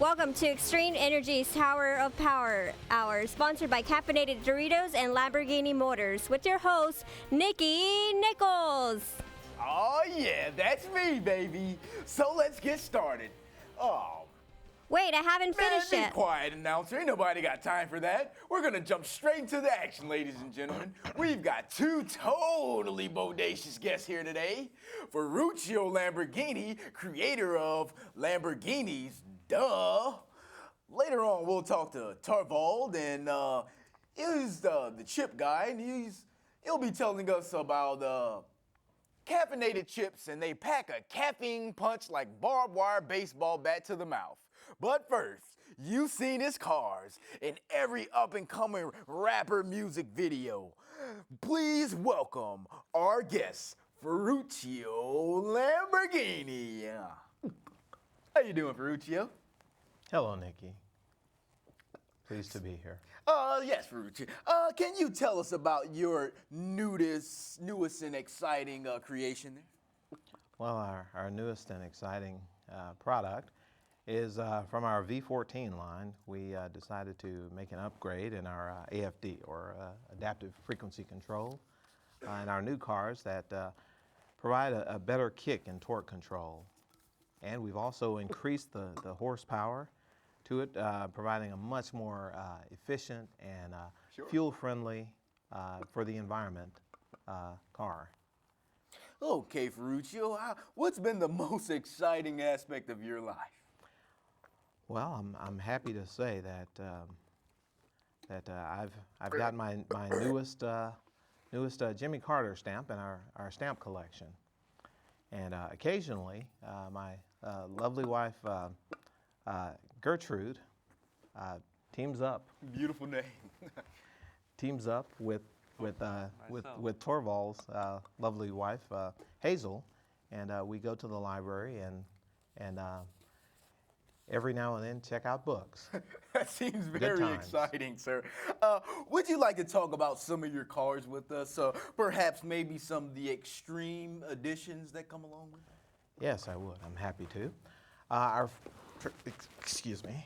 Welcome to Extreme Energy's Tower of Power Hour, sponsored by Caffeinated Doritos and Lamborghini Motors, with your host, Nikki Nichols. Oh yeah, that's me, baby. So let's get started. Oh, Wait, I haven't finished be yet. quiet, announcer. Ain't nobody got time for that. We're gonna jump straight into the action, ladies and gentlemen. We've got two totally bodacious guests here today. Ferruccio Lamborghini, creator of Lamborghinis, duh. Later on, we'll talk to Torvald, and he's the chip guy, and he'll be telling us about caffeinated chips, and they pack a caffeine punch like barbed wire baseball bat to the mouth. But first, you've seen his cars in every up-and-coming rapper music video. Please welcome our guest, Ferruccio Lamborghini. How you doing, Ferruccio? Hello, Nikki. Pleased to be here. Yes, Ferruccio. Can you tell us about your newest and exciting creation there? Well, our newest and exciting product is from our V14 line. We decided to make an upgrade in our AFD, or adaptive frequency control, in our new cars that provide a better kick and torque control. And we've also increased the horsepower to it, providing a much more efficient and fuel-friendly, for the environment, car. Okay, Ferruccio, what's been the most exciting aspect of your life? Well, I'm happy to say that I've got my newest Jimmy Carter stamp in our stamp collection, and occasionally my lovely wife Gertrude teams up. Beautiful name. Teams up with Torvald's lovely wife Hazel, and we go to the library and every now and then check out books. That seems very exciting, sir. Would you like to talk about some of your cars with us? Perhaps maybe some of the extreme additions that come along with it? Yes, I would. I'm happy to. Excuse me.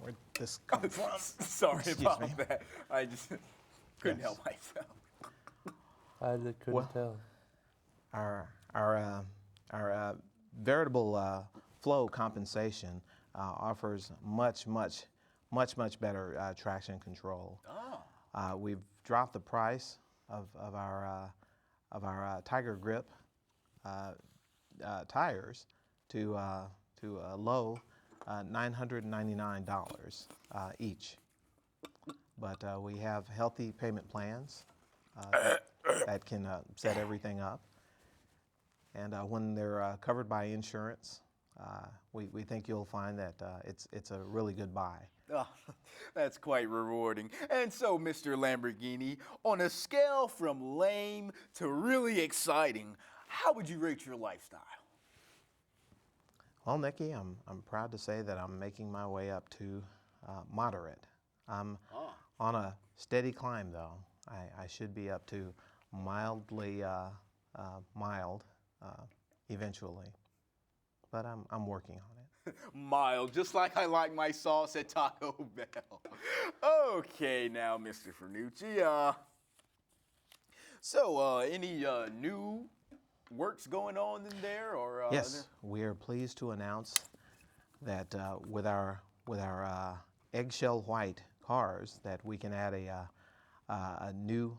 Where'd this come from? Sorry about that. I just couldn't help myself. I couldn't tell. Our veritable flow compensation offers much better traction control. Oh. We've dropped the price of our Tiger Grip tires to a low $999 each. But we have healthy payment plans that can set everything up. And when they're covered by insurance, we think you'll find that it's a really good buy. Oh, that's quite rewarding. And so, Mr. Lamborghini, on a scale from lame to really exciting, how would you rate your lifestyle? Well, Nikki, I'm proud to say that I'm making my way up to moderate. I'm on a steady climb, though. I should be up to mildly mild eventually, but I'm working on it. Mild, just like I like my sauce at Taco Bell. Okay, now, Mr. Ferruccio. So, any new works going on in there, or? Yes, we are pleased to announce that with our eggshell white cars, that we can add a new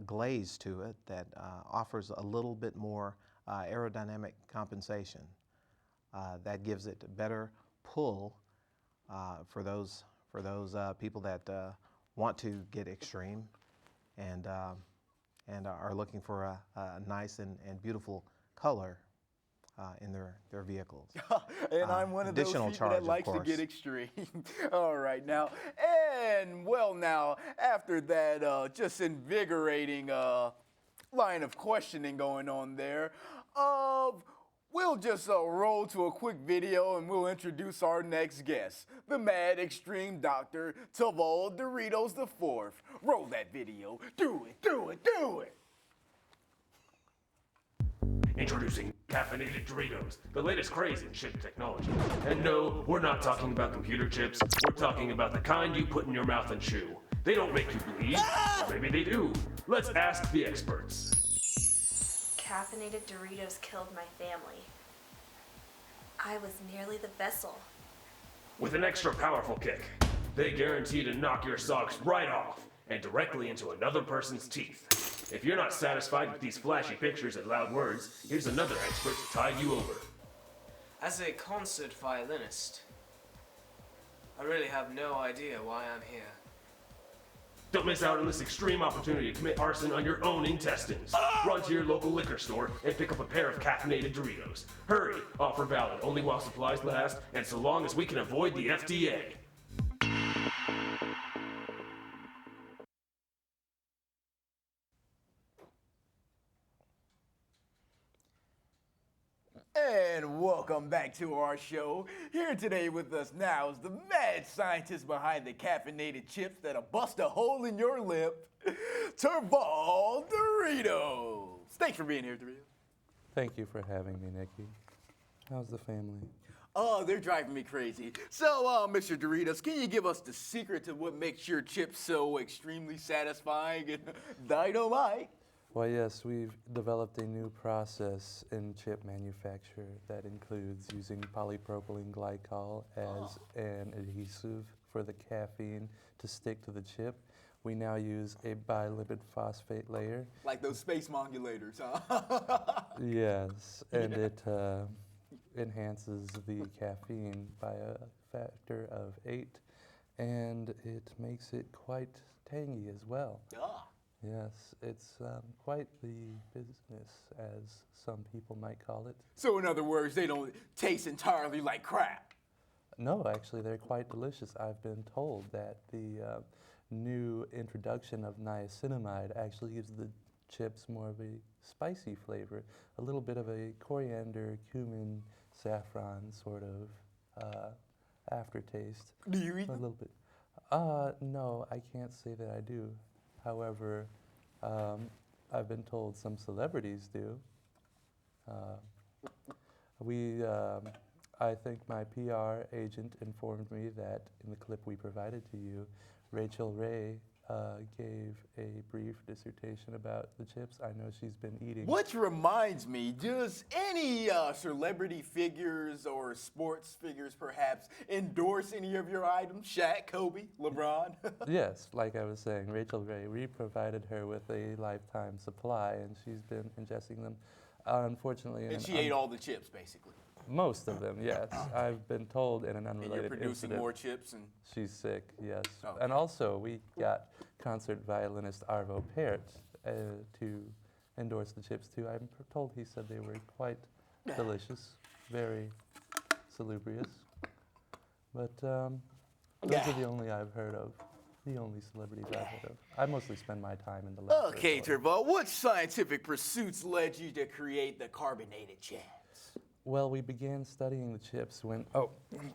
glaze to it that offers a little bit more aerodynamic compensation. That gives it better pull for those people that want to get extreme and are looking for a nice and beautiful color in their vehicles. And I'm one of those people that likes to get extreme. All right, now, and well, now, after that just invigorating line of questioning going on there, we'll just roll to a quick video and we'll introduce our next guest, the Mad Extreme Dr. Torvald Doritos IV. Roll that video. Do it, do it, do it. Introducing caffeinated Doritos, the latest craze in chip technology. And no, we're not talking about computer chips. We're talking about the kind you put in your mouth and chew. They don't make you bleed. Or maybe they do. Let's ask the experts. Caffeinated Doritos killed my family. I was merely the vessel. With an extra powerful kick, they guarantee to knock your socks right off and directly into another person's teeth. If you're not satisfied with these flashy pictures and loud words, here's another expert to tide you over. As a concert violinist, I really have no idea why I'm here. Don't miss out on this extreme opportunity to commit arson on your own intestines. Run to your local liquor store and pick up a pair of caffeinated Doritos. Hurry! Offer valid only while supplies last, and so long as we can avoid the FDA. And welcome back to our show. Here today with us now is the mad scientist behind the caffeinated chips that'll bust a hole in your lip, Turball Doritos. Thanks for being here, Doritos. Thank you for having me, Nikki. How's the family? Oh, they're driving me crazy. So, Mr. Doritos, can you give us the secret to what makes your chips so extremely satisfying and dynamite? Well, yes, we've developed a new process in chip manufacture that includes using polypropylene glycol as an adhesive for the caffeine to stick to the chip. We now use a bilipid phosphate layer. Like those space modulators, huh? Yes, and it enhances the caffeine by a factor of 8, and it makes it quite tangy as well. Ah. Yes, it's quite the business, as some people might call it. So in other words, they don't taste entirely like crap. No, actually, they're quite delicious. I've been told that the new introduction of niacinamide actually gives the chips more of a spicy flavor, a little bit of a coriander, cumin, saffron sort of aftertaste. Do you eat A them? little bit. No, I can't say that I do. However, I've been told some celebrities do. I think my PR agent informed me that in the clip we provided to you, Rachel Ray gave a brief dissertation about the chips I know she's been eating. Which reminds me, does any celebrity figures or sports figures perhaps endorse any of your items? Shaq, Kobe, LeBron? Yes, like I was saying, Rachel Ray, we provided her with a lifetime supply, and she's been ingesting them. Unfortunately, And she ate all the chips, basically. most of them, yes. I've been told in an And unrelated you're producing incident. more chips and... She's sick, yes. Okay. And also, we got concert violinist Arvo Pärt to endorse the chips too. I'm told he said they were quite delicious, very salubrious. But those are the only I've heard of, the only celebrities I've heard of. I mostly spend my time in the lab. Okay, Turbo, what scientific pursuits led you to create the carbonated chips? Well, we began studying the chips when, oh,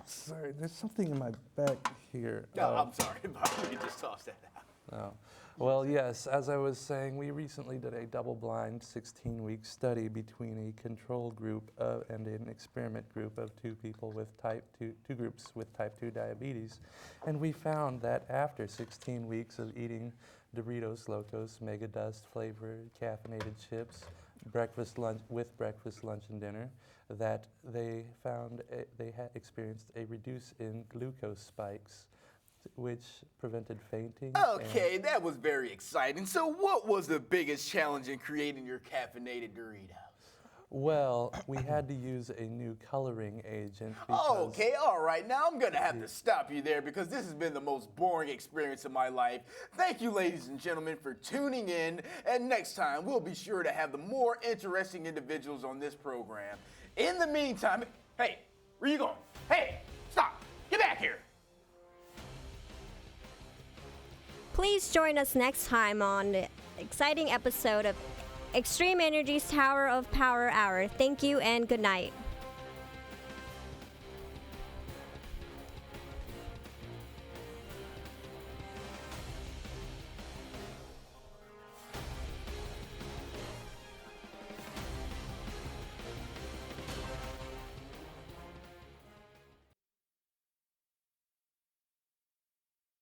sorry, there's something in my back here. No, I'm sorry, Bob. You just tossed that out. Oh. Well, yes, as I was saying, we recently did a double-blind 16-week study between a control group and an experiment group of two groups with type 2 diabetes. And we found that after 16 weeks of eating Doritos Locos Mega Dust flavored caffeinated chips, breakfast, lunch, and dinner, that they found they had experienced a reduce in glucose spikes, which prevented fainting. Okay, that was very exciting. So what was the biggest challenge in creating your caffeinated Doritos? Well, we had to use a new coloring agent because... Okay, all right. Now I'm going to have to stop you there because this has been the most boring experience of my life. Thank you, ladies and gentlemen, for tuning in. And next time, we'll be sure to have the more interesting individuals on this program. In the meantime, hey, where you going? Hey, stop. Get back here. Please join us next time on the exciting episode of Extreme Energy's Tower of Power Hour. Thank you and good night.